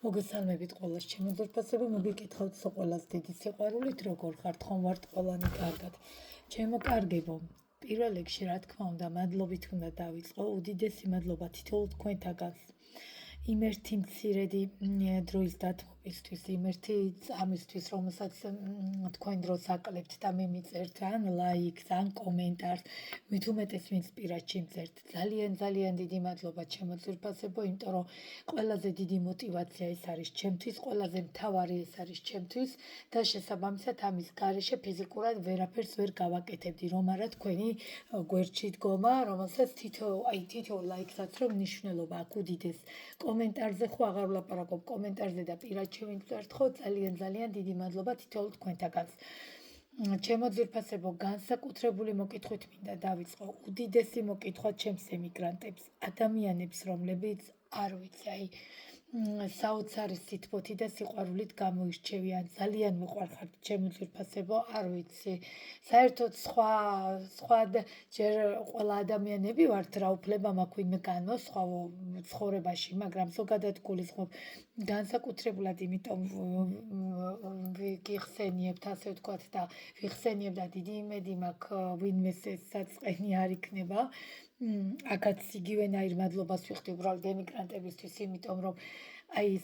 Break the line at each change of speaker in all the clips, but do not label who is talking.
მოგესალმებით ყველას, ჩემო ძვირფასებო, მოგეკითხავთ ყველას დიდი სიყვარულით, როგორ ხართ, ხომ ვართ ყველანი კარგად. ჩემო კარგებო, პირველ რიგში, რა თქმა უნდა, მადლობით უნდა დავიწყო, უდიდესი მადლობა თითოეულ თქვენთაგანს. იმ ერთი მცირედი დროის დათმობისთვის, იმ ერთი წამისთვის, რომელსაც თქვენ დროს აკლებთ და მე მიწერთ ან ლაიქს, ან კომენტარს, მით უმეტეს ვინც პირადში მწერთ. ძალიან დიდი მადლობა ჩემო ძვირფასებო, იმიტომ რომ ყველაზე დიდი мотиваცია ეს არის ჩემთვის, ყველაზე მთავარი ეს არის ჩემთვის და შესაბამისად ამის გარეშე ფიზიკურად ვერაფერს ვერ გავაკეთებდი, რომ არა თქვენი გვერდში დგომა, რომელსაც თითოეულ ლაიქსაც რომ მნიშვნელობა აქვს უდიდეს. კომენტარზე ხო აღარ ვლაპარაკობ, კომენტარზე და პირადში ვინც მწერთ ხო, ძალიან დიდი მადლობა თითოეულ თქვენთაგანს. ჩემო ძვირფასებო, განსაკუთრებული მოკითხვით მინდა დავიწყო. უდიდესი მოკითხვა ჩემს ემიგრანტებს, ადამიანებს, რომლებიც არ ვიცი, საოცარი სითბოთი და სიყვარულით გამოირჩევიან. ძალიან მიყვარხართ ჩემო ძვირფასებო, არ ვიცი. საერთოდ სხვა ჯერ ყველა ადამიანები ვართ, რა უფლება მაქვს ვინმე განმოსხვა ცხოვრებაში, მაგრამ ზოგადად გულისხმობ განსაკუთრებულად იმიტომ ვიხსენიებთ, ასე ვთქვათ და ვიხსენიებ და დიდი იმედი მაქვს ვინმეს ეს საწყენი არ იქნება. აქაც იგივენაირ მადლობას ვიხდი უბრალოდ ემიგრანტებისთვის, იმიტომ რომ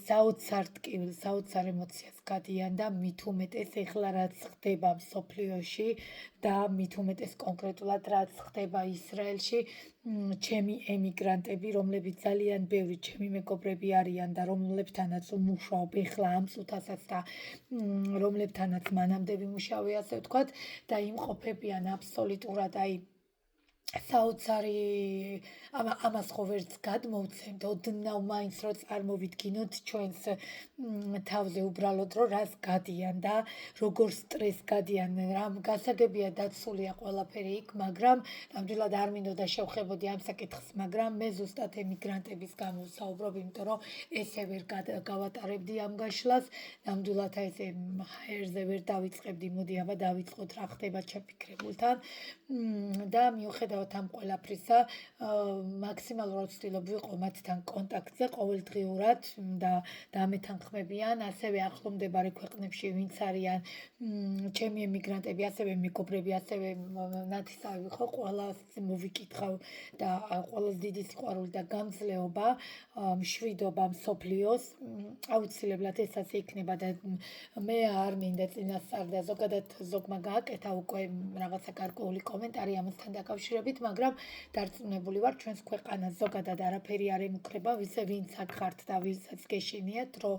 საოცარ ტკივილს, საოცარ ემოციას გადიან და მით უმეტეს ეხლა რაც ხდება მსოფლიოში და მით უმეტეს კონკრეტულად რაც ხდება ისრაელში, ჩემი ემიგრანტები, რომლებიც ძალიან ბევრი ჩემი მეგობრები არიან და რომლებთანაც ვმუშაობ ეხლა ამ წუთასაც და რომლებთანაც მანამდე ვიმუშავე, ასე ვთქვათ, და იმყოფებიან აბსოლუტურად საოცარი ამას ხო ვერც გადმოვცემთ, ოდნავ მაინც რო წარმოვიდგინოთ ჩვენს თავზე უბრალოდ რომ რას გადიან და როგორ სტრესს გადიან, რამ გასაგებია დაცულია ყველაფერი იქ, მაგრამ ნამდვილად არ მინდოდა შევხებოდი ამ საკითხს, მაგრამ მე ზუსტად ემიგრანტების გამო ვსაუბრობ, იმიტომ რომ ესე ვერ გავატარებდი ამ გაშლას, ნამდვილად ესე ჰაერზე ვერ დავიწყებდი, მოდი აბა დავიწყოთ რა ხდება ჩაფიქრებულთან და მიუხედავად ამ ყველაფრისა, მაქსიმალურად ვცდილობ ვიყო მათთან კონტაქტზე ყოველდღიურად და დამეთანხმებიან, ასევე ახლომდებარე ქვეყნებში ვინც არიან ჩემი ემიგრანტები, ასევე მეგობრები, ასევე ნათესავი ხო, ყველას მოვიკითხავ და ყველას დიდი სიყვარული და გამძლეობა, მშვიდობა მსოფლიოს, აუცილებლად ეს ასე იქნება და მე არ მინდა წინასწარ და ზოგადად ზოგმა გააკეთა უკვე რაღაცა გარკვეული კომენტარი ამასთან დაკავშირებით, მაგრამ დარწმუნებული ვარ ჩვენს ქვეყანას ზოგადად არაფერი არ ემუქრება, ვინც აქ ხართ და ვისაც გეშინიათ, რომ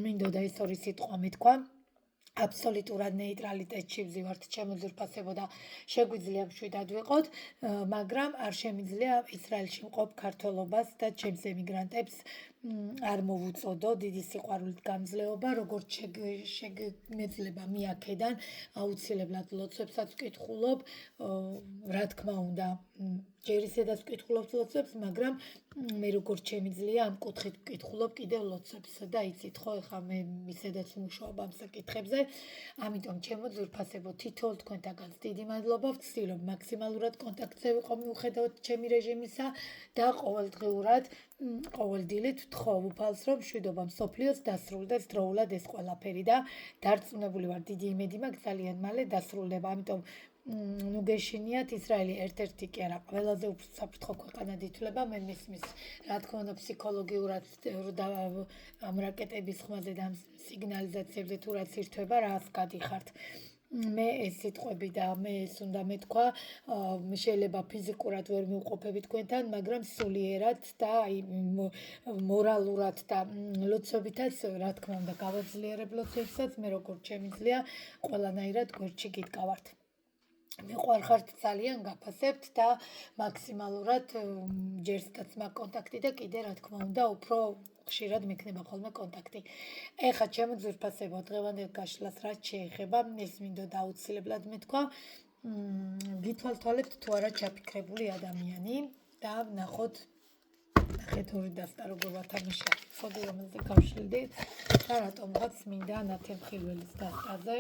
მინდოდა ეს ორი სიტყვა მეთქვა. აბსოლუტურად ნეიტრალიტეტში ვზივართ ჩემო ძვირფასებო და შეგვიძლია მშვიდად ვიყოთ, მაგრამ არ შემიძლია ისრაელში მყოფ ქართველობას და ჩემს ემიგრანტებს არ მოვუწოდო დიდი სიყვარულით გამძლეობა, როგორც შემეძლება მე აქედან აუცილებლად ლოცვებსაც ვკითხულობ, რა თქმა უნდა, ჯერ ისედაც ვკითხულობ ლოცვებს, მაგრამ მე როგორც შემიძლია ამ კუთხით ვკითხულობ კიდევ ლოცვებს და იცით ხო, ეხლა მე ისედაც ვმუშაობ ამ საკითხებზე, ამიტომ ჩემო ძვირფასებო, თითოეულ თქვენთაგანს დიდი მადლობა, ვცდილობ მაქსიმალურად კონტაქტზე ვიყო მიუხედავად ჩემი რეჟიმისა და ყოველდღიურად ყოველ დილით ვთხოვ უფალს, რომ მშვიდობა მსოფლიოს დასრულდეს დროულად ეს ყველაფერი და დარწმუნებული ვარ, დიდი იმედი მაქვს ძალიან მალე დასრულდება, ამიტომ ნუ გეშინიათ, ისრაელი ერთ-ერთი კი არა, ყველაზე უსაფრთხო ქვეყანად ითვლება, მე მისმის, რა თქმა უნდა, ფსიქოლოგიურად ამ რაკეტების ხმაზე და ამ სიგნალიზაციებზე თუ რაც ირთვება, რას გადიხართ. მე ეს სიტყვები და მე ეს უნდა მეთქვა, შეიძლება ფიზიკურად ვერ მივყოფები თქვენთან, მაგრამ სულიერად და მორალურად და ლოცვებითაც, რა თქმა უნდა, გავაძლიერებ ლოცვებსაც, მე როგორც შემიძლია, ყველანაირად გვერდში გიდგავართ. მიყვარხართ ძალიან, გაფასებთ და მაქსიმალურად ჯერსკაც მაქვს კონტაქტი და კიდე რა თქმა უნდა, უფრო ხშირად მექნება ხოლმე კონტაქტი. ეხლა ჩემო ძვირფასებო, დღევანდელ გაშლას რაც შეეხება, ეს მინდოდა აუცილებლად მეთქვა, გითვალთვალებთ თუ არა ჩაფიქრებული ადამიანი და ნახეთ ორი დასტა როგორ ვათამაშია, ხოდი რომელზე გავშლიდით და რატომღაც მინდა ნათემხილველის დასტაზე.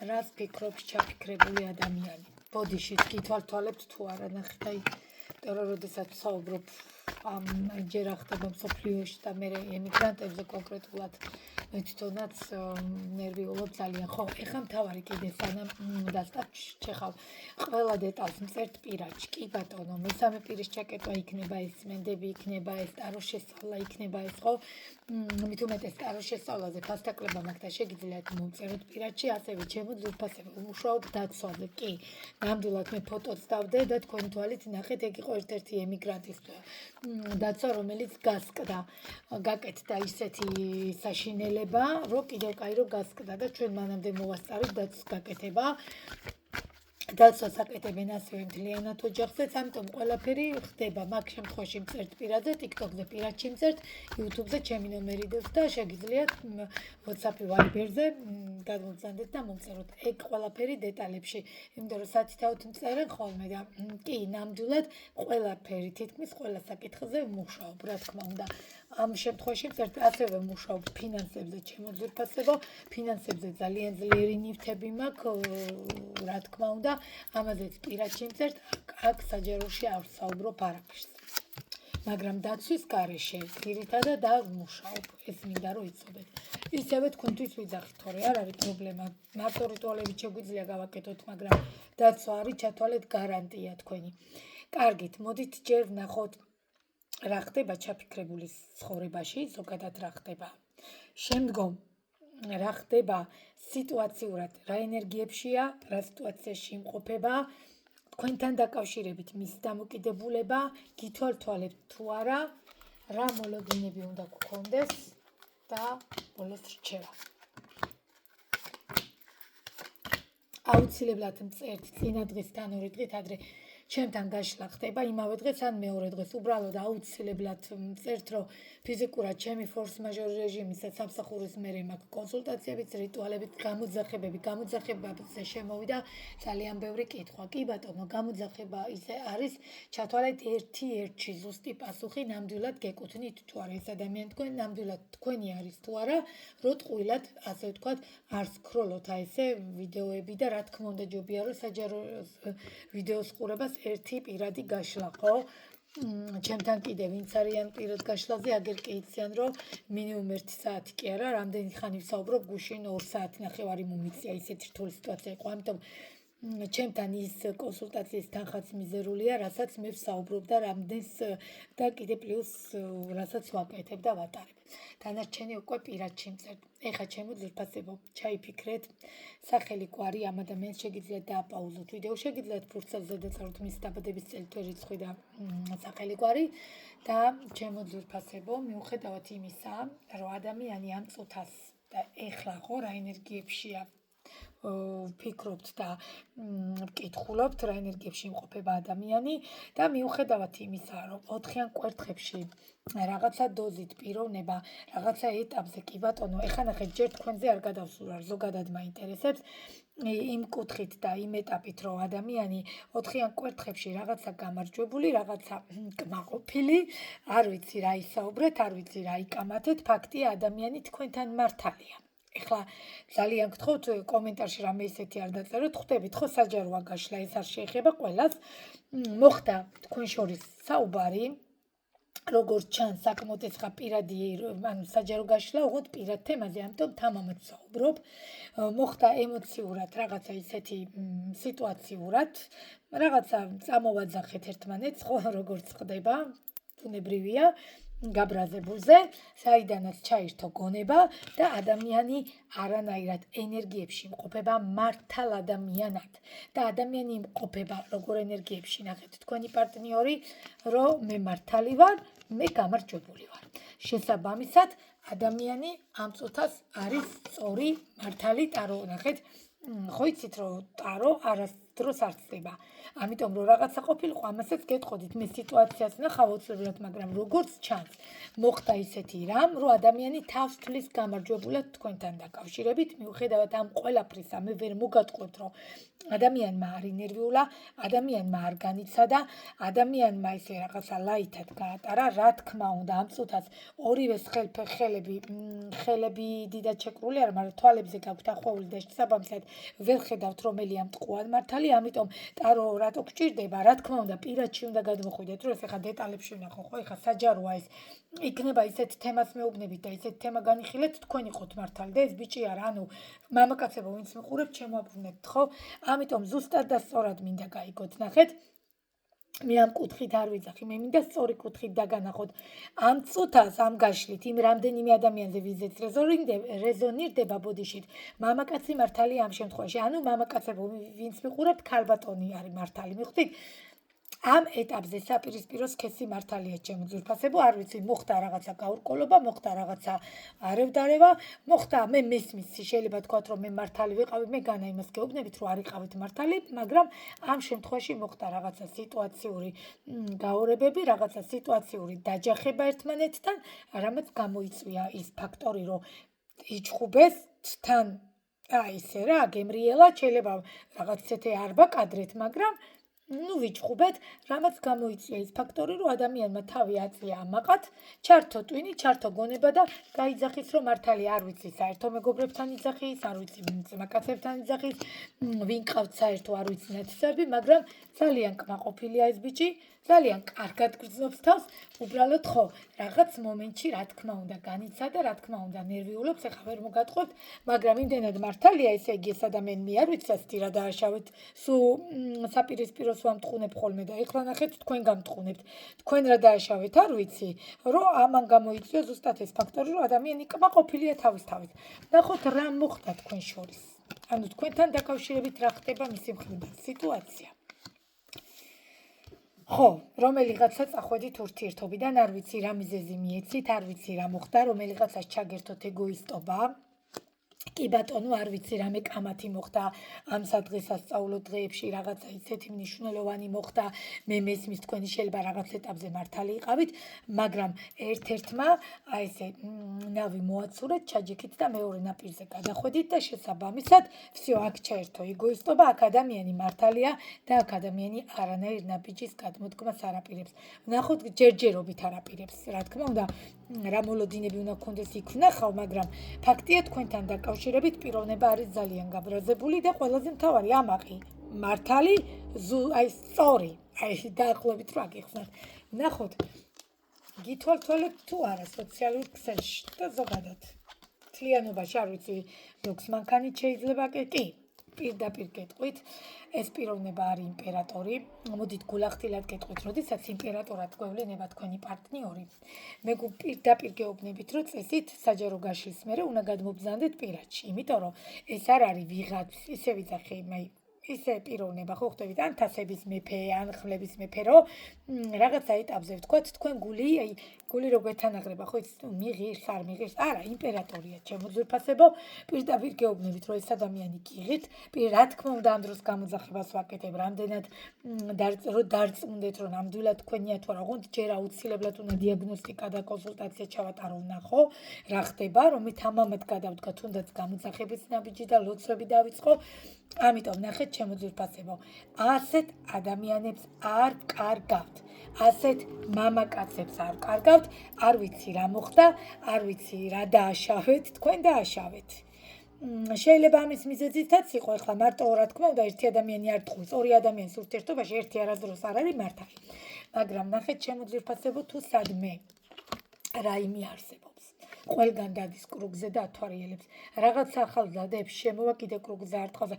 რას ფიქრობს ჩაფიქრებული ადამიანი? ბოდიშით გითვალთვალებთ თუ არა, ნახეთ, იმიტომ რომ როდესაც ვსაუბრობ ჯერ ახდება მსოფლიოში და მე ემიგრანტებზე კონკრეტულად მე თვითონაც ნერვიულობ ძალიან. ხო, ეხლა მთავარი კიდე სანამ დასტარჩეხავ ყველა დეტალს მწერთ პირადში. კი ბატონო, მესამე პირის ჩაკეტვა იქნება ეს, მენდები იქნება ეს, ტაროს შესწავლა იქნება ეს, ხო? მით უმეტეს ტაროს შესწავლაზე ფასტაკლება მაქვს და შეგიძლიათ მომწეროთ პირადში, ასევე ჩემო ძვირფასებო ვმუშაობ დაცვაზე. კი, ნამდვილად მე ფოტოც დავდე და თქვენი თვალით ნახეთ, ეგ იყო ერთ-ერთი ემიგრანტის დაცვა, რომელიც გასკდა, გაკეთდა ისეთი საშინელება, რომ კიდევ კაირო გასკდა და ჩვენ მანამდე მოვასწარეთ დაცვის გაკეთება. დაცვას აკეთებენ ასევე მთლიანად ოჯახზეც, ამიტომ ყველაფერი ხდება მაგ შემთხვევაში მწერთ პირადზე, TikTok-ზე პირადში მწერთ, YouTube-ზე ჩემი ნომერი დევს და შეგიძლიათ WhatsApp-ი, Viber-ზე გადმოგზავნეთ და მომწეროთ. ეგ ყველაფერი დეტალებში, იმიტომ რომ სათითაოდ მწერენ ხოლმე და კი, ნამდვილად ყველაფერი თითქმის ყველა საკითხზე ვმუშაობ, რა თქმა უნდა. ამ შემთხვევაში მწერთ ასევე ვმუშაობ ფინანსებზე, ჩემო ძვირფასებო, ფინანსებზე ძალიან ძლიერი ნივთები მაქვს, რა თქმა უნდა. ამაზეც პირადში მწერთ, აქ საჯაროში არ ვსაუბრობ არაფერს. მაგრამ დაცვის გარეშე ძირითადად და ვმუშაობ, ეს მინდა რომ იცოდეთ. ისევე თქვენთვის ვიძახით, თორე არ არის პრობლემა. მარტო რიტუალებით შეგვიძლია გავაკეთოთ, მაგრამ დაცვა არის, ჩათვალეთ გარანტია თქვენი. კარგით, მოდით ჯერ ვნახოთ რა ხდება ჩაფიქრებული ცხოვრებაში, ზოგადად რა ხდება. შემდგომ რა ხდება სიტუაციურად, რა ენერგიებშია, რა სიტუაციაში იმყოფება, თქვენთან დაკავშირებით მის დამოკიდებულება, გითვალთვალებთ თუ არა, რა მოლოდინები უნდა გქონდეს და ბოლოს რჩევა. აუცილებლად მწერთ წინა დღისთან ორი დღით ადრე ჩემთან გაშლა ხდება იმავე დღეს ან მეორე დღეს. უბრალოდ აუცილებლად მწერთ, რომ ფიზიკურად ჩემი ფორს მაჟორი რეჟიმისა სამსახურის მერე მაქვს კონსულტაციებიც, რიტუალებით, გამოძახებაზე შემოვიდა ძალიან ბევრი კითხვა. კი ბატონო, გამოძახება ისე არის, ჩათვალეთ ერთი ზუსტი პასუხი, ნამდვილად გეკუთვნით თუ არა ეს ადამიანი თქვენ, ნამდვილად თქვენი არის თუ არა, რო ტყუილად, ასე ვთქვათ, არ სკროლოთ ესე ვიდეოები და რა თქმა უნდა ჯობია რომ საჯარო ვიდეოს ყურებას ერთი პირადი გაშლა, ხო? ჩემთან კიდე ვინც არიან პირად გაშლაზე, აგერ კი იციან, რომ მინიმუმ 1 საათი კი არა, რამდენი ხანი ვსაუბრობ, გუშინ 2 საათი ნახევარი მომიწია, ისეთი რთული სიტუაცია იყო, ამიტომ ჩემთან ის კონსულტაციის თანხაც მიზერულია, რასაც მე ვსაუბრობ და რამდენს და კიდე პლუს რასაც ვაკეთებ და ვატარებ. დანარჩენი უკვე პირადში მწერთ. ეხლა ჩემო ძვირფასებო, ჩაიფიქრეთ, სახელი კვარი ამ ადამიანს შეგიძლიათ დააპაუზოთ ვიდეო, შეგიძლიათ ფურცელზე დაწეროთ მის დაბადების წელი, თვე, რიცხვი და სახელი კვარი და ჩემო ძვირფასებო, მიუხედავად იმისა, რომ ადამიანი ამ წუთას და ეხლა ხო რა ენერგიებშია ვფიქრობთ და ვკითხულობთ, რა ენერგიებში იმყოფება ადამიანი და მიუხედავად იმისა, რომ 4-იან კვერთხებში რაღაცა დოზით პიროვნება, რაღაცა ეტაპზე, კი ბატონო, ეხლა ნახეთ, ჯერ თქვენზე არ გადავსულარ, ზოგადად მაინტერესებს იმ კუთხით და იმ ეტაპით, რომ ადამიანი 4-იან კვერთხებში რაღაცა გამარჯვებული, რაღაცა კმაყოფილი, არ ვიცი რა ისაუბრეთ, არ ვიცი რა იკამათეთ, ფაქტია ადამიანი თქვენთან მართალია. ეხლა ძალიან გთხოვთ კომენტარში რამე ისეთი არ დაწეროთ, ხვდებით ხო საჯაროა გაშლა, ეს არ შეეხება ყველას. მოხდა თქვენ შორის საუბარი, როგორც ჩანს, საკმაოდ ეს ხა პირადი, ანუ საჯარო გაშლა, უღოთ პირად თემაზე, ამიტომ თამამად ვსაუბრობ. მოხდა ემოციურად, რაღაცა ისეთი სიტუაციურად, რაღაცა წამოვაძახეთ ერთმანეთს, ხო, როგორც ხდება, ბუნებრივია. გაბრაზებულზე, საიდანაც ჩაირთო გონება და ადამიანი არანაირად ენერგიებში იმყოფება მართალ ადამიანად და ადამიანი იმყოფება როგორ ენერგიებში, ნახეთ თქვენი პარტნიორი, რომ მე მართალი ვარ, მე გამარჯვებული ვარ. შესაბამისად, ადამიანი ამ წუთას არის სწორი, მართალი ტარო, ნახეთ, ხო იცით რომ ტარო არასდროს არ ცდება. ამიტომ რომ რაღაცა ყოფილიყო, ამასაც გეტყოდით, მე სიტუაციას ნახავ აუცილებლად, მაგრამ როგორც ჩანს, მოხდა ისეთი რამ, რომ ადამიანი თავს თვლის გამარჯვებულად თქვენთან დაკავშირებით, მიუხედავად ამ ყველაფრისა, მე ვერ მოგატყობთ, რომ ადამიანმა არ ინერვიულა, ადამიანმა არ განიცადა, ადამიანმა ისე რაღაცა ლაითად გაატარა, რა თქმა უნდა, ამ წუთას ორივეს ხელები დიდად შეკრული არ, მაგრამ თვალებზე გაქვთ ახვეული და შესაბამისად ვერ ხედავთ რომელია მტყუად მართალი, ამიტომ ტარო რატო გჭირდება, რა თქმა უნდა, პირადში უნდა გადმოხვიდეთ, რომ ეს ახლა დეტალებში ვნახო, ხო, ახლა საჯაროა ეს. იქნება ისეთ თემას მეუბნებით და ისეთ თემა განიხილეთ, თქვენ იყოთ მართალი და ეს ბიჭი არა, ანუ მამაკაცებო, ვინც მიყურებთ, შემოაბრუნებთ, ხო? ამიტომ ზუსტად და სწორად მინდა გაიგოთ, ნახეთ. მე ამ კუთხით არ ვიძახი, მე მინდა სწორი კუთხით დაგანახოთ. ამ წუთას, ამ გაშლით, იმ რამდენიმე ადამიანზე ვიზეთ რეზონირდება ბოდიშით. მამაკაცი მართალია ამ შემთხვევაში. ანუ მამაკაცებო, ვინც მიყურებთ, ქალბატონი არის მართალი, მიხვდით? ამ ეტაპზე საპირისპირო სქესი მართალია ჩემო ძვირფასებო, არ ვიცი, მოხდა რაღაცა გაურკვევლობა, მოხდა რაღაცა არევდარევა, მოხდა, მე მესმის, შეიძლება თქვათ, რომ მე მართალი ვიყავი, მე განა იმას გეუბნებით, რომ არ იყავით მართალი, მაგრამ ამ შემთხვევაში მოხდა რაღაცა სიტუაციური გაორებები, რაღაცა სიტუაციური დაჯახება ერთმანეთთან, რამაც გამოიწვია ის ფაქტორი, რომ იჩხუბეს თან, ისე რა, გემრიელა, შეიძლება რაღაც ისეთი არ ვაკადრეთ, მაგრამ ვიჩხუბეთ, რამაც გამოიწვია ის ფაქტორი, რომ ადამიანმა თავი აწია ამაყად, ჩართო ტვინი, ჩართო გონება და გაიძახის, რომ მართალი არ ვიცი, საერთო მეგობრებთან იძახის, არ ვიცი, მაკაცებთან იძახის, ვინ ყავთ საერთო არ ვიცი ნათესები, მაგრამ ძალიან კმაყოფილია ეს ბიჭი, ძალიან კარგად გრძნობს თავს, უბრალოდ ხო, რაღაც მომენტში, რა თქმა უნდა, განიცადა, რა თქმა უნდა, ნერვიულობს, ეხლა ვერ მოგატყობთ, მაგრამ იმდენად მართალია, ესე იგი ეს ადამიანი მე არ ვიცი, სასტი რა დააშავეთ, სულ საპირისპიროს ვამტყუნებ ხოლმე და ეხლა ნახეთ, თქვენ გამტყუნებთ, თქვენ რა დააშავეთ, არ ვიცი, რომ ამან გამოიწვია ზუსტად ეს ფაქტორი, რომ ადამიანი კმაყოფილია თავის. ნახოთ რა მოხდა თქვენ შორის. ანუ თქვენთან დაკავშირებით რა ხდება მისი მხრიდან სიტუაცია. ხო, რომელიღაცა წახვედით ურთიერთობიდან, არ ვიცი რა მიზეზი მიეცით, არ ვიცი რა მოხდა, რომელიღაცას ჩაგერთოთ ეგოისტობა. კი ბატონო, არ ვიცი რამე კამათი მოხდა ამ სადღესასწაულო დღეებში, რაღაცა ისეთი მნიშვნელოვანი მოხდა, მე მესმის თქვენი შეიძლება რაღაც ეტაპზე მართალი იყავით, მაგრამ ერთ-ერთმა აი ესე ნავი მოაცურეთ, ჩაჯიქით და მეორე ნაპირზე გადახვედით და შესაბამისად, всё, აქ ჩაერთო ეგოისტობა, აქ ადამიანი მართალია და აქ ადამიანი არანაირ ნაბიჯის გადმოდგმას არ აპირებს. ვნახოთ ჯერჯერობით არ აპირებს, რა თქმა უნდა, რა მოლოდინები უნდა გქონდეს იქ ვნახავ, მაგრამ ფაქტია თქვენთან დაკავშირებით პიროვნება არის ძალიან გაბრაზებული და ყველაზე მთავარი ამაყი მართალი აი სწორი აი დაახლოებით რა გიხსნათ ნახოთ გითვალთვალებთ თუ არა სოციალურ ქსელში და ზოგადად თლიანობაში არ ვიცი ლუქს მანქანით შეიძლება კი პირდაპირ გეტყვით ეს პიროვნება არის იმპერატორი მოდით გულახდილად გეტყვით როდესაც იმპერატორად გვევლინება თქვენი პარტნიორი მე პირდაპირ გეუბნებით რომ წესით საჯარო გაშლის მერე უნდა გადმობრძანდეთ პირადში იმიტომ რომ ეს არ არის ვიღაც ისე ვიძახი ისე პიროვნება ხო ხვდებით ან თასების მეფე ან ხმლების მეფე რომ რაღაცა ეტაპზე ვთქვათ თქვენ გული რო გვეთანაღრება ხო იცით მიღირს არ მიღირს არა იმპერატორია ჩემო ძვირფასებო პირდაპირ გეუბნებით რომ ეს ადამიანი გიღით რა თქმა უნდა ამ დროს გამოძახებას ვაკეთებ რამდენად დარწმუნდეთ რომ ნამდვილად თქვენია თუ არა ოღონდ ჯერ აუცილებლად უნდა დიაგნოსტიკა და კონსულტაცია ჩავატარო ვნახო რა ხდება რომ მე თამამად გადავდგა თუნდაც გამოძახების ნაბიჯი და ლოცვები დავიწყო ამიტომ ნახეთ ჩემო ძვირფასებო ასეთ ადამიანებს არ კარგავთ ასეთ მამაკაცებს არ კარგავთ არ ვიცი რა მოხდა არ ვიცი რა დააშავეთ თქვენ დააშავეთ შეიძლება ამის მიზეზითაც იყო ახლა მარტო რა თქმა უნდა ერთი ადამიანი არ ტყუის ორი ადამიანის ურთიერთობაში ერთი არასდროს არ არის მართალი მაგრამ ნახეთ ჩემო ძვირფასებო თუ სადმე რაიმე არსებობს ყველგან დადის კრუგზე და ათვალიერებს რაღაც ახალ დადებს შემოვაკიდე კრუგზე არტყავზე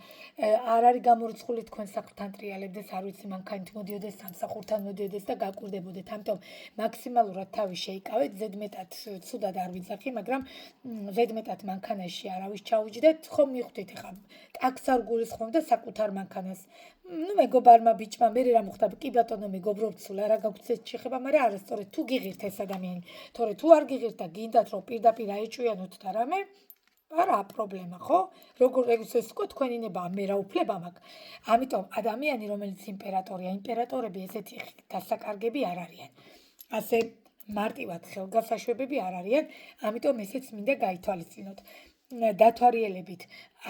არ არის გამორიცხული თქვენ საქმთან ტრიალებდეს არ ვიცი მანქანით მოდიოდეს სამსახურთან მოდიოდეს და გაკურდებოდეთ ამიტომ მაქსიმალურად თავი შეიკავეთ ზედმეტად ცუდად არ ვიძახი მაგრამ ზედმეტად მანქანაში არავის ჩაუჯდეთ ხომ მიხვდით ახლა ტაქს არ გულისხმობ და საკუთარ მანქანას მეგობარმა ბიჭმა მე რა მოხდა კი ბატონო მეგობრობთ სულ არა გაგვცეთ შეხება მაგრამ არასწორად თუ გიღირთ ეს ადამიანი თორე თუ არ გიღირთ და გინდათ რომ პირდაპირ აეჭვიანოთ და რამე არა პრობლემა ხო როგორ ეს თქვა თქვენი ნება მე რა უფლება მაქვს ამიტომ ადამიანი რომელიც იმპერატორები ესეთი დასაკარგები არ არიან ასე მარტივად ხელგასაშვებები არ არიან ამიტომ ესეც მინდა გაითვალისწინოთ დათვალიერებით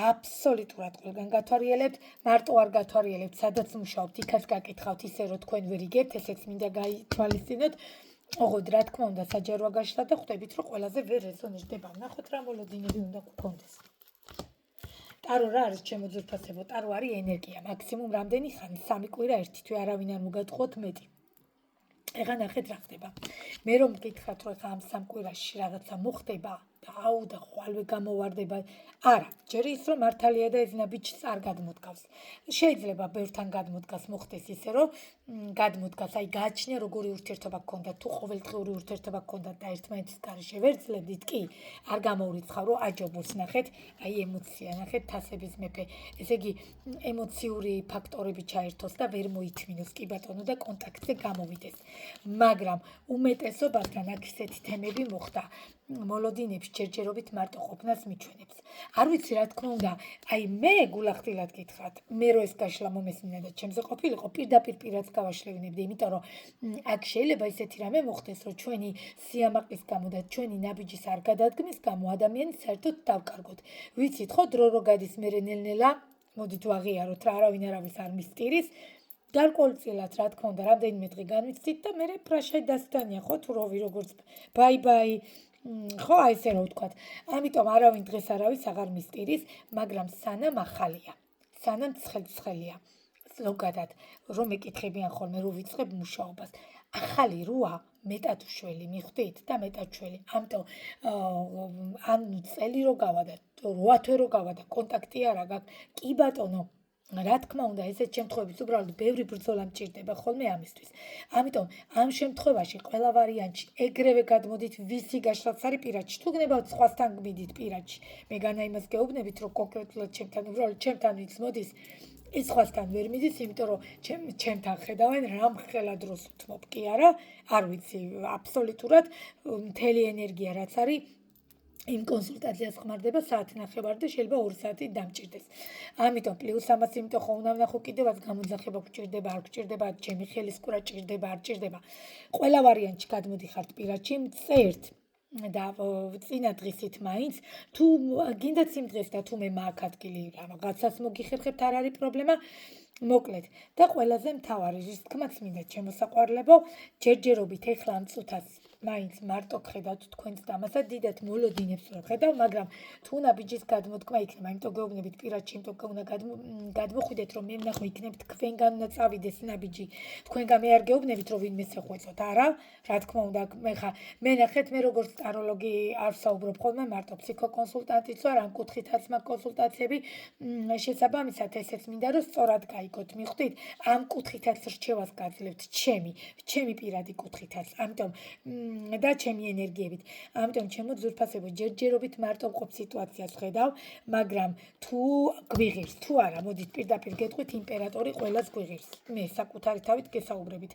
აბსოლუტურად ყველგან გათვალიერებთ მარტო არ გათვალიერებთ სადაც მუშაობთ იქაც გაკითხავთ ისე რომ თქვენ ვერ იგებთ ესეც მინდა გაითვალისწინოთ ოღონდ რა თქმა უნდა საჯაროა გაშლა და ხვდებით რომ ყველაზე ვერ რეზონირდება ნახოთ რა მოლოდინები უნდა გქონდეს ტარო რა არის ჩემო ძვირფასებო? ტარო არის ენერგია, მაქსიმუმ რამდენი ხანი? 3 კვირა ერთი თვე, არავინ არ მოგატყუოთ მეტი. ეხლა ნახეთ რა ხდება. მე რომ მგითხათ რომ ეხლა ამ 3 კვირაში რაღაცა მოხდება და აუ და ხვალვე გამოვარდება. არა, ჯერ ის რომ მართალია და ეს ნაბიჯს არ გადმოდგავს. შეიძლება ბევრთან გადმოდგას, მოხდეს ისე რომ გადმოდგას, აი გააჩნია როგორი ურთიერთობა გქონდათ, თუ ყოველდღიური ურთიერთობა გქონდათ და ერთმანეთის გარეშე ვერძლებდით კი, არ გამოურიცხავ რომ აჯობოს ნახეთ, აი ემოცია, ნახეთ თასების მეფე. ესე იგი ემოციური ფაქტორები ჩაერთოს და ვერ მოითმინოს კი ბატონო და კონტაქტზე გამოვიდეს. მაგრამ უმეტესობასთან აქ ისეთი თემები მოხდა. მოლოდინებს ჯერჯერობით მარტო ყოფნას მიჩვენებს. არ ვიცი რა თქმა უნდა, აი მე გულახდილად გითხრათ, მე რო ეს გაშლა მომესმინა და ჩემზე ყოფილიყო, პირდაპირ პირაც გავაშლევინებდი, იმიტომ რომ აქ შეიძლება ისეთი რამე მოხდეს, რომ ჩვენი სიამაყის გამო და ჩვენი ნაბიჯის არ გადადგმის გამო ადამიანი საერთოდ დავკარგოთ. ვიცით ხო, დრო რო გადის მე ნელ-ნელა, მოდით ვაღიაროთ რა, არავინ არავის არ მისტირის. გარკვეულწილად რა თქმა უნდა, რამდენიმე დღე განვიცდით და მე პრაშაი დასტანია ხო თუ როვი როგორც ბაი-ბაი ხო აი ესე რა ვთქვათ. ამიტომ არავინ დღეს არავის აღარ მისტირის, მაგრამ სანამ ახალია, სანამ ცხელია. ზოგადად რომ ეკითხებიან ხოლმე რომ ვიწყებ მუშაობას. ახალი როა მეტად უშველი მიხვდით და მეტად შველი. ამიტომ ან წელი რო გავადა, 8 თვე რო გავადა, კონტაქტი არა გაქვს. კი ბატონო, რა თქმა უნდა, ესეთ შემთხვევებში უბრალოდ ბევრი ბრძოლა მჭირდება ხოლმე ამისთვის. ამიტომ ამ შემთხვევაში ყველა ვარიანტში ეგრევე გადმოდით ვისი გაშლაც არის პირადში. თუ გნებავთ სხვასთან გმიდით პირადში. მე განა იმას გეუბნებით, რომ კონკრეტულად ჩემთან უბრალოდ ჩემთან ვიც მოდის, ის სხვასთან ვერ მიდის, იმიტომ რომ ჩემთან ხედავენ რამ ხელა დროს ვთმობ კი არა, არ ვიცი, აბსოლუტურად მთელი ენერგია რაც არის იმ კონსულტაციას ხმარდება საათი ნახევარი და შეიძლება 2 საათი დამჭირდეს. ამიტომ პლუს ამას იმიტომ ხო უნდა ვნახო კიდევაც გამოძახება გჭირდება, არ გჭირდება, ჩემი ხელისკურა ჭირდება, არ ჭირდება. ყველა ვარიანტში გადმოდიხართ პირადში, წერთ და წინა დღისით მაინც თუ გინდათ იმ დღეს და თუ მე მაქვს ადგილი რაღაცას მოგიხერხებთ, არ არის პრობლემა. მოკლედ და ყველაზე მთავარი რის თქმაც მინდა ჩემოსაყვარლებო, ჯერჯერობით ეხლა ამ წუთას მაინც მარტო ხედავთ თქვენს დამასად დიდად მოლოდინებს რომ ხედავ, მაგრამ თუ ნაბიჯის გადმოდგმა იქნება, იმიტომ გეუბნებით პირადში, იმიტომ უნდა გადმოხვიდეთ, რომ მე ვნახო იქნებ თქვენგან უნდა წავიდეს ნაბიჯი. თქვენგან მე არ გეუბნებით, რომ ვინმე შეხვეწოთ, არა? რა თქმა უნდა, მე ნახეთ, მე როგორც ტაროლოგი არ ვსაუბრობ ხოლმე, მარტო ფსიქოკონსულტანტიც ვარ, ამ კუთხითაც მაქვს კონსულტაციები, შესაბამისად ესეც მინდა რომ სწორად გაიგოთ, მიხვდით? ამ კუთხითაც რჩევას გაძლევთ ჩემი პირადი კუთხითაც. ამიტომ და ჩემი ენერგიებით. ამიტომ ჩემო ძვირფასებო, ჯერჯერობით მარტო მყოფ სიტუაციას ხედავ, მაგრამ თუ გვიღირს, თუ არა, მოდით პირდაპირ გეტყვით, იმპერატორი ყველას გვიღირს. მე საკუთარი თავით გესაუბრებით.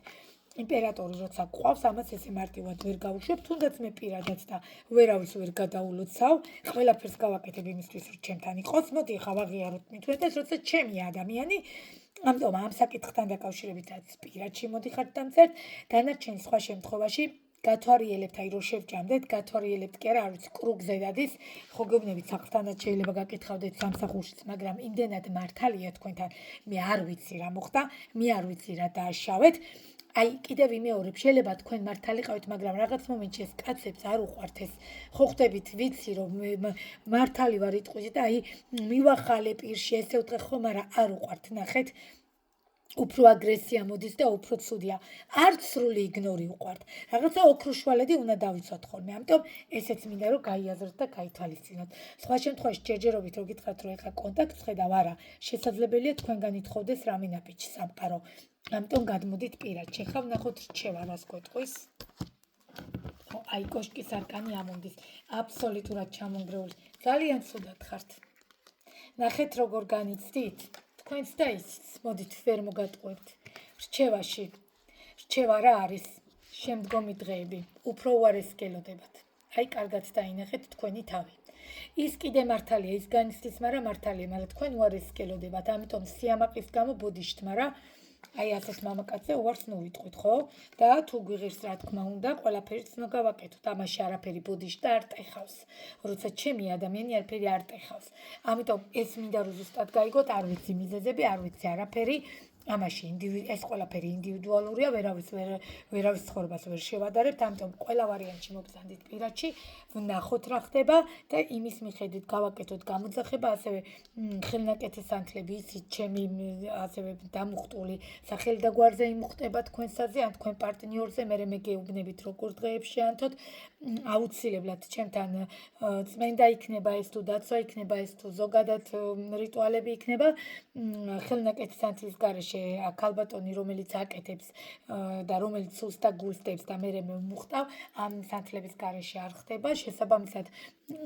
იმპერატორი როცა გვყავს, ამას ესე მარტივად ვერ გავუშვებ, თუნდაც მე პირადად და ვერავის ვერ გადაულოცავ, ყველაფერს გავაკეთებ იმისთვის, რომ ჩემთან იყოს. მოდი ახლა ვაღიაროთ მithumetes, როცა ჩემია ადამიანი, ამიტომ ამ საკითხთან დაკავშირებითაც პირადში მოდიხართ და მწერთ, დანარჩენი სხვა შემთხვევაში გათვალიერებთ, აი რომ შევჭამდეთ, გათვალიერებთ კი არა, არ ვიცი, კრუგზე დადის, ხო გეუბნებით, საყრთანაც შეიძლება გაკითხავდეთ სამსახურშიც, მაგრამ იმდენად მართალია თქვენთან, მე არ ვიცი რა მოხდა, მე არ ვიცი რა დააშავეთ. აი, კიდევ ვიმეორებ, შეიძლება თქვენ მართალიყავით, მაგრამ რაღაც მომენტში ეს კაცებს არ უყვართ ეს. ხო ხვდებით, ვიცი რომ მართალი ვარ იტყვით და აი მივახალე პირში, ესე ვთქე ხო, მაგრამ არ უყვართ, ნახეთ. უფრო აგრესია მოდის და უფრო ცუდია. არც სრული იგნორი უყვართ. რაღაცა ოქროშვალედი უნდა დავიცვათ ხოლმე. ამიტომ ესეც მინდა რომ გაიაზროთ და გაითვალისწინოთ. სხვა შემთხვევაში ჯერჯერობით რო გითხრათ რომ ეხა კონტაქტს ხედავ, არა, შესაძლებელია თქვენგან ითხოვდეს რამე ნაბიჯი სამყარო. ამიტომ გადმოდით პირადში. ხა ვნახოთ რჩევა რას გვეტყვის. ხო, აი კოშკის არკანი ამონდის. აბსოლუტურად ჩამონგრეული. ძალიან ცუდად ხართ. ნახეთ როგორ განიცდით. თქვენც და ისიც, მოდით ვერ მოგატყუებთ. რჩევა რა არის? შემდგომი დღეები, უფრო უარესკელოდებათ. აი, კარგად დაინახეთ თქვენი თავი. ის კიდე მართალია, ის განიცდის, მაგრამ მართალია, მაგრამ თქვენ უარესკელოდებათ, ამიტომ სიამაყის გამო ბოდიშთ, მაგრამ აი ასეთ მამაკაცზე უარს ნუვიტყვით, ხო? და თუ გვიღირს რა თქმა უნდა, ყველაფერს უნდა გავაკეთოთ. ამაში არაფერი ბოდიშ და არ ტეხავს. როცა ჩემი ადამიანი არაფერი არ ტეხავს. ამიტომ ეს მინდა რომ ზუსტად გაიგოთ, არ ვიცი მიზეზები, არ ვიცი არაფერი. ამაში ეს ყველაფერი ინდივიდუალურია, ვერავის ცხოვრებას ვერ შევადარებთ, ამიტომ ყველა ვარიანტში მოგზანდით პირადში, ვნახოთ რა ხდება და იმის მიხედვით გავაკეთოთ გამოძახება, ასევე ხელნაკეთის ანთლები, იცით, ჩემი ასევე დამუხტული სახელი და გვარზე იმუხტება თქვენსაზე, ან თქვენ პარტნიორზე, მე გეუბნებით როგორ დღეებს შეანთოთ, აუცილებლად ჩემთან წმენდა იქნება ეს თუ დაცვა იქნება ეს თუ ზოგადად რიტუალები იქნება, ხელნაკეთის ანთლის გარეშე ქალბატონი, რომელიც აკეთებს და რომელიც სულს და გულს დებს და მე მივმუხტავ, ამ სანთლების გარეშე არ ხდება, შესაბამისად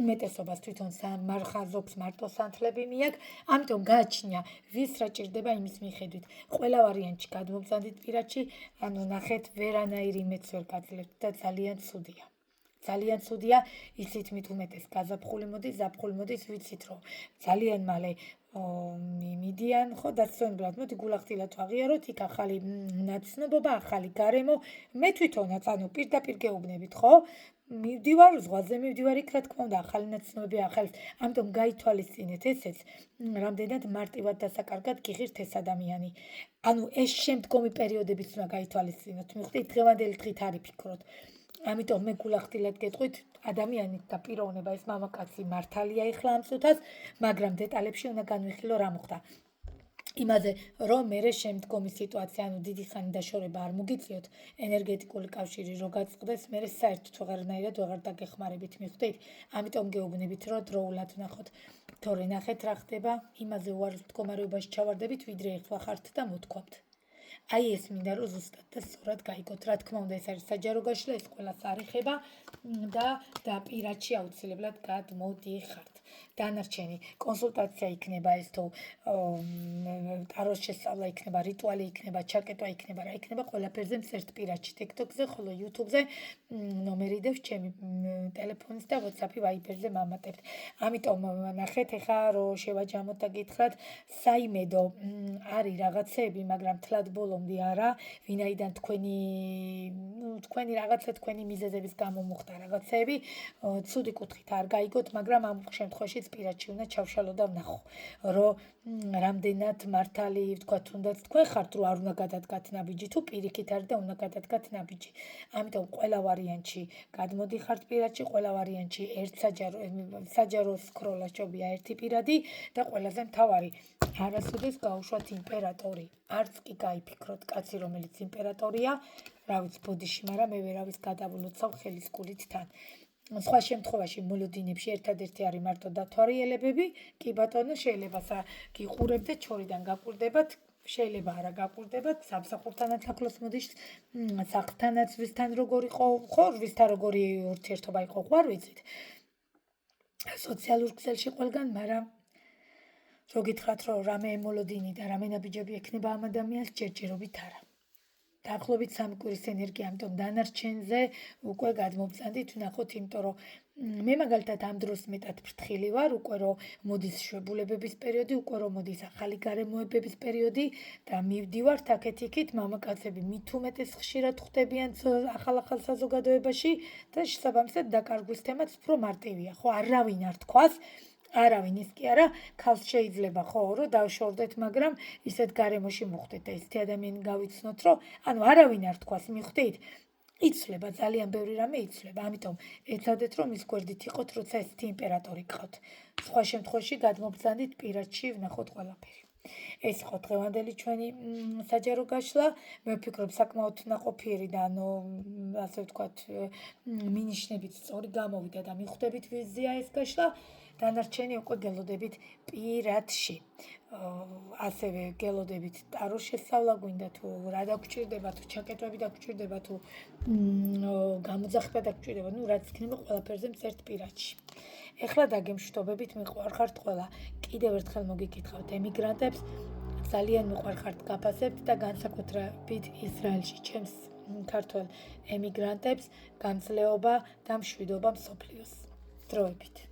უმეტესობას თვითონ მარხაზობს მარტო სანთლები მიაქვს, ამიტომ გააჩნია ვის რა ჭირდება იმის მიხედვით. ყველა ვარიანტში გადმოგზავნით პირადში, ანუ ნახეთ ვერანაირ იმედს ვერ გაძლევთ და ძალიან ცუდია. ძალიან ცუდია, იცით მით უმეტეს გაზაფხული მოდის, ზაფხული მოდის, ვიცით რომ ძალიან მალე მიდიან, ხო, დასწრებულად, მოდი გულახდილად ვაღიაროთ, იქ ახალი ნაცნობობა, ახალი გარემო, მე თვითონაც, ანუ პირდაპირ გეუბნებით, ხო? მივდივარ, ზღვაზე მივდივარ, იქ რა თქმა უნდა, ახალი ნაცნობები, ამიტომ გაითვალისწინეთ ესეც, რამდენად მარტივად დასაკარგად გიღირთ ეს ადამიანი. ანუ ეს შემდგომი პერიოდებიც უნდა გაითვალისწინოთ, მივხვდით, დღევანდელი დღით არ იფიქროთ. ამიტომ მე გულახდილად გეტყვით, ადამიანი და პიროვნება ეს მამაკაცი მართალია ეხლა ამ წუთას, მაგრამ დეტალებში უნდა განვიხილო რა მოხდა. იმაზე, რომ მე შემდგომი სიტუაცია, ანუ დიდი ხანი დაშორება არ მოგიწიოთ, ენერგეტიკული კავშირი რო გაწყდეს, მე საერთოდ ვეღარნაირად ვეღარ დაგეხმარებით, მივხვდით? ამიტომ გეუბნებით, რომ დროულად ვნახოთ. თორე ნახეთ რა ხდება, იმაზე უარეს მდგომარეობაში ჩავარდებით, ვიდრე ეხლა ხართ და მოთქვამთ. აი ეს მინდა რომ ზუსტად და სწორად გაიგოთ. რა თქმა უნდა, ეს არის საჯარო გაშლა, ეს ყველას არ ეხება და პირადში აუცილებლად გადმოდიხართ. დანარჩენი კონსულტაცია იქნება ეს თუ ტაროს შესწავლა იქნება, რიტუალი იქნება, ჩაკეტვა იქნება, რა იქნება, ყველაფერზე მწერთ პირადში TikTok-ზე, ხოლო YouTube-ზე ნომერი დევს ჩემი ტელეფონის და WhatsApp-ი, Viber-ზე მამატებთ. ამიტომ ნახეთ ახლა რომ შევაჯამოთ და გითხრათ, საიმედო არის რაღაცეები, მაგრამ თლად ბოლომდე არა, ვინაიდან თქვენი რაღაცა თქვენი მიზეზების გამო მოხდა რაღაცეები, ცუდი კუთხით არ გაიგოთ, მაგრამ ამ შემთხვევაშიც პირადში უნდა ჩავშალო და ვნახო, რომ რამდენად მართალი ვთქვა, თუნდაც თქვენ ხართ, რომ არ უნდა გადადგათ ნაბიჯი, თუ პირიქით არის და უნდა გადადგათ ნაბიჯი. ამიტომ ყველა ვარიანტში გადმოდიხართ პირადში, ყველა ვარიანტში ერთ საჯარო სკროლა სჯობია ერთი პირადი და ყველაზე მთავარი, არასოდეს გაუშვათ იმპერატორი. არც კი გაიფიქროთ, კაცი რომელიც იმპერატორია, რა ვიცი ბოდიში, მაგრამ მე ვერავის გადავლოცავ ხელის გულით თან. სხვა შემთხვევაში მოლოდინებში ერთადერთი არის მარტო დათვალიერებები, კი ბატონო, შეიძლება გიყურებდეთ, შორიდან გაყურდებათ, შეიძლება არა გაყურდებათ, სამსახურთანაც ახლოს მოდის, სახლთანაც ვისთან როგორ იყო, ხო, ვისთან როგორი ურთიერთობა იყო, ხوار ვიცით. სოციალურ ქსელში ყველგან, მაგრამ რო გითხრათ, რომ რამე მოლოდინი და რამე ნაბიჯები ექნება ამ ადამიანს, ჯერჯერობით არა. დაახლოებით 3 კვირის ენერგია, ამიტომ დანარჩენზე უკვე გადმოვწანდით, ვნახოთ, იმიტომ რომ მე მაგალითად ამ დროს მეტად ფრთხილი ვარ, უკვე რომ მოდის შვებულებების პერიოდი, უკვე რომ მოდის ახალი გარემოებების პერიოდი და მივდივართ აქეთ-იქით, მამაკაცები მით უმეტეს ხშირად ხვდებიან ახალ საზოგადოებაში და შესაბამისად დაკარგვის თემაც უფრო მარტივია, ხო, არავინ არ თქვას, არავინ ის კი არა, ქალს შეიძლება ხო რომ დავშორდეთ, მაგრამ ისეთ გარემოში მოხვდეთ და ისეთი ადამიანი გავიცნოთ, რომ ანუ არავინ არ თქვას, მიხვდით? იცვლება, ძალიან ბევრი რამე იცვლება, ამიტომ ეცადეთ რომ ის გვერდით იყოთ, როცა ესეთი იმპერატორი გყავთ. სხვა შემთხვევაში გადმობრძანდით პირადში, ვნახოთ ყველაფერი. ეს იყო დღევანდელი ჩვენი საჯარო გაშლა. მე ვფიქრობ საკმაოდ ნაყოფიერი და ასე ვთქვათ, მინიშნებით სწორი გამოვიდა და მიხვდებით ვიზია ეს გაშლა. დანარჩენი უკვე გელოდებით პირადში. ასევე გელოდებით ტაროს შესწავლა გვინდა თუ რა დაგჭირდება, თუ ჩაკეტვები დაგჭირდება, თუ გამოძახება დაგჭირდება, რაც იქნება ყველაფერზე მწერთ პირადში. ეხლა დაგემშვიდობებით, მიყვარხართ ყველა. კიდევ ერთხელ მოგიკითხავთ ემიგრანტებს, ძალიან მიყვარხართ გაფასებთ და განსაკუთრებით ისრაელში ჩემს ქართველ ემიგრანტებს, გამძლეობა და მშვიდობა მსოფლიოს. დროებით.